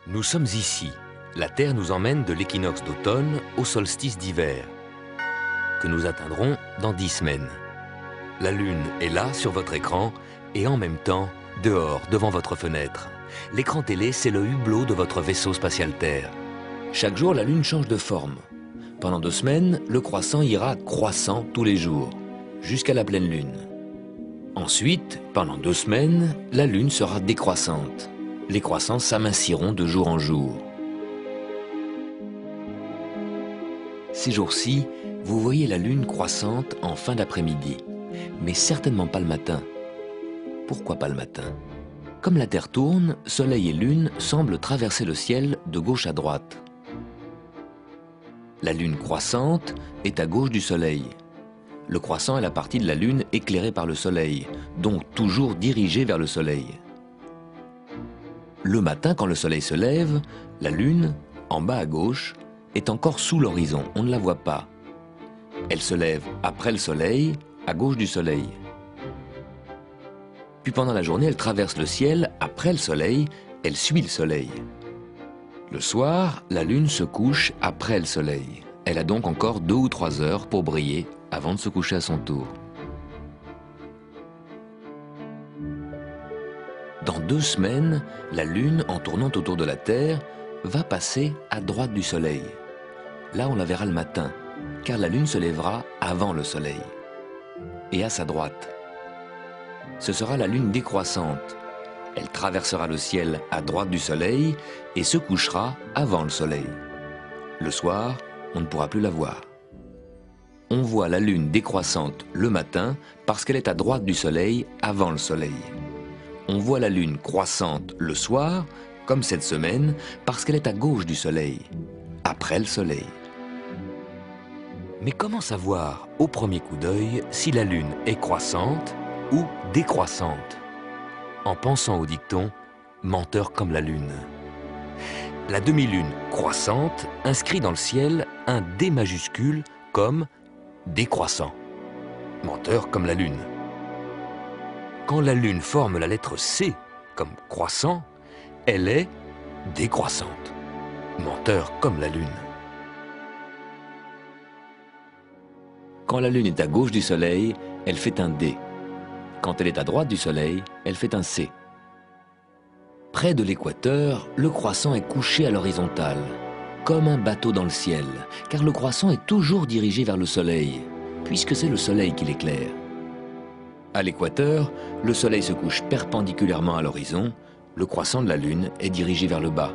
Nous sommes ici. La Terre nous emmène de l'équinoxe d'automne au solstice d'hiver, que nous atteindrons dans 10 semaines. La Lune est là, sur votre écran, et en même temps, dehors, devant votre fenêtre. L'écran télé, c'est le hublot de votre vaisseau spatial Terre. Chaque jour, la Lune change de forme. Pendant 2 semaines, le croissant ira croissant tous les jours, jusqu'à la pleine Lune. Ensuite, pendant 2 semaines, la Lune sera décroissante. Les croissants s'aminciront de jour en jour. Ces jours-ci, vous voyez la Lune croissante en fin d'après-midi, mais certainement pas le matin. Pourquoi pas le matin? Comme la Terre tourne, Soleil et Lune semblent traverser le ciel de gauche à droite. La Lune croissante est à gauche du Soleil. Le croissant est la partie de la Lune éclairée par le Soleil, donc toujours dirigée vers le Soleil. Le matin, quand le Soleil se lève, la Lune, en bas à gauche, est encore sous l'horizon, on ne la voit pas. Elle se lève après le Soleil, à gauche du Soleil. Puis pendant la journée, elle traverse le ciel après le Soleil, elle suit le Soleil. Le soir, la Lune se couche après le Soleil. Elle a donc encore 2 ou 3 heures pour briller avant de se coucher à son tour. Dans 2 semaines, la Lune, en tournant autour de la Terre, va passer à droite du Soleil. Là, on la verra le matin, car la Lune se lèvera avant le Soleil. Et à sa droite. Ce sera la Lune décroissante. Elle traversera le ciel à droite du Soleil et se couchera avant le Soleil. Le soir, on ne pourra plus la voir. On voit la Lune décroissante le matin parce qu'elle est à droite du Soleil avant le Soleil. On voit la Lune croissante le soir, comme cette semaine, parce qu'elle est à gauche du Soleil, après le Soleil. Mais comment savoir, au premier coup d'œil, si la Lune est croissante ou décroissante? En pensant au dicton « menteur comme la Lune ». La demi-lune croissante inscrit dans le ciel un D majuscule comme décroissant. Menteur comme la Lune. Quand la Lune forme la lettre C comme croissant, elle est décroissante. Menteur comme la Lune. Quand la Lune est à gauche du Soleil, elle fait un D. Quand elle est à droite du Soleil, elle fait un C. Près de l'équateur, le croissant est couché à l'horizontale, comme un bateau dans le ciel, car le croissant est toujours dirigé vers le Soleil, puisque c'est le Soleil qui l'éclaire. À l'équateur, le Soleil se couche perpendiculairement à l'horizon, le croissant de la Lune est dirigé vers le bas.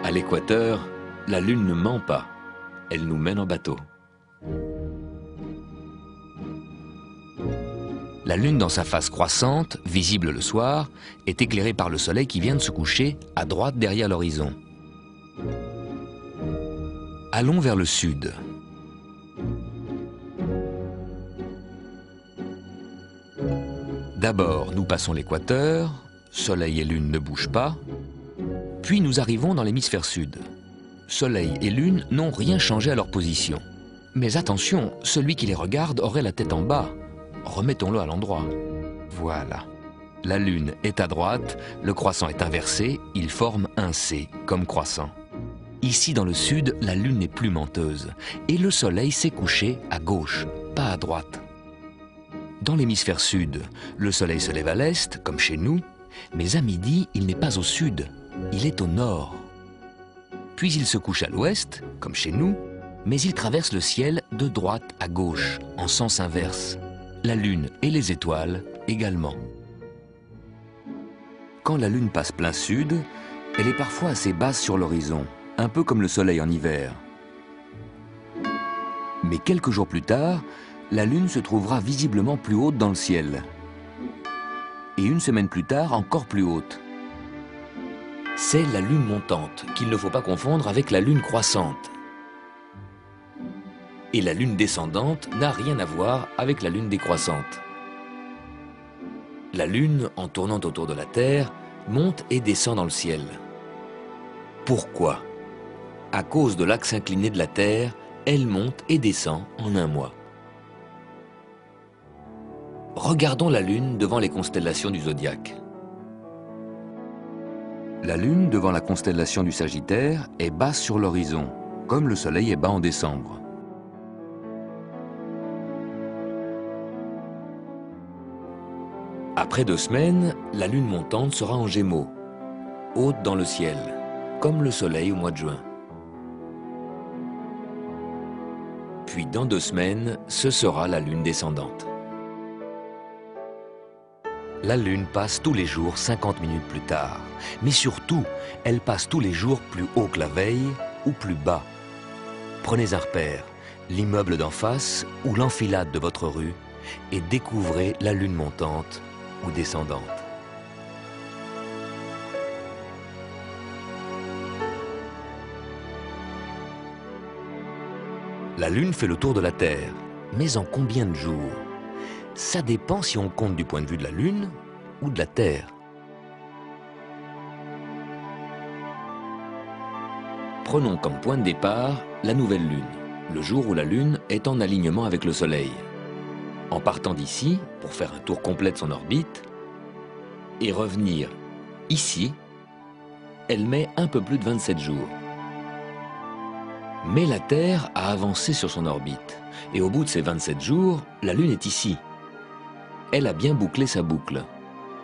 À l'équateur, la Lune ne ment pas, elle nous mène en bateau. La Lune dans sa face croissante, visible le soir, est éclairée par le Soleil qui vient de se coucher à droite derrière l'horizon. Allons vers le sud. D'abord, nous passons l'équateur, Soleil et Lune ne bougent pas, puis nous arrivons dans l'hémisphère sud. Soleil et Lune n'ont rien changé à leur position. Mais attention, celui qui les regarde aurait la tête en bas. Remettons-le à l'endroit. Voilà. La Lune est à droite, le croissant est inversé, il forme un C, comme croissant. Ici, dans le sud, la Lune n'est plus menteuse, et le Soleil s'est couché à gauche, pas à droite. Dans l'hémisphère sud, le Soleil se lève à l'est, comme chez nous, mais à midi, il n'est pas au sud, il est au nord. Puis il se couche à l'ouest, comme chez nous, mais il traverse le ciel de droite à gauche, en sens inverse. La Lune et les étoiles également. Quand la Lune passe plein sud, elle est parfois assez basse sur l'horizon, un peu comme le Soleil en hiver. Mais quelques jours plus tard, la Lune se trouvera visiblement plus haute dans le ciel. Et une semaine plus tard, encore plus haute. C'est la Lune montante, qu'il ne faut pas confondre avec la Lune croissante. Et la Lune descendante n'a rien à voir avec la Lune décroissante. La Lune, en tournant autour de la Terre, monte et descend dans le ciel. Pourquoi? À cause de l'axe incliné de la Terre, elle monte et descend en un mois. Regardons la Lune devant les constellations du zodiaque. La Lune, devant la constellation du Sagittaire, est basse sur l'horizon, comme le Soleil est bas en décembre. Après 2 semaines, la Lune montante sera en Gémeaux, haute dans le ciel, comme le Soleil au mois de juin. Puis dans 2 semaines, ce sera la Lune descendante. La Lune passe tous les jours 50 minutes plus tard. Mais surtout, elle passe tous les jours plus haut que la veille ou plus bas. Prenez un repère, l'immeuble d'en face ou l'enfilade de votre rue, et découvrez la Lune montante ou descendante. La Lune fait le tour de la Terre, mais en combien de jours? Ça dépend si on compte du point de vue de la Lune ou de la Terre. Prenons comme point de départ la nouvelle Lune, le jour où la Lune est en alignement avec le Soleil. En partant d'ici, pour faire un tour complet de son orbite, et revenir ici, elle met un peu plus de 27 jours. Mais la Terre a avancé sur son orbite, et au bout de ces 27 jours, la Lune est ici. Elle a bien bouclé sa boucle,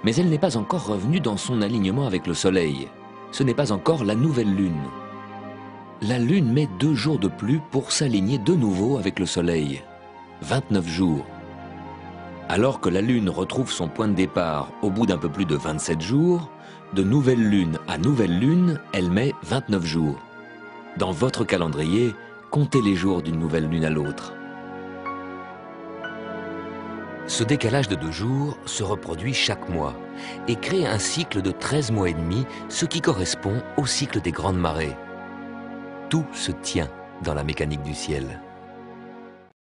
mais elle n'est pas encore revenue dans son alignement avec le Soleil. Ce n'est pas encore la nouvelle Lune. La Lune met 2 jours de plus pour s'aligner de nouveau avec le Soleil. 29 jours. Alors que la Lune retrouve son point de départ au bout d'un peu plus de 27 jours, de nouvelle Lune à nouvelle Lune, elle met 29 jours. Dans votre calendrier, comptez les jours d'une nouvelle Lune à l'autre. Ce décalage de 2 jours se reproduit chaque mois et crée un cycle de 13 mois et demi, ce qui correspond au cycle des grandes marées. Tout se tient dans la mécanique du ciel.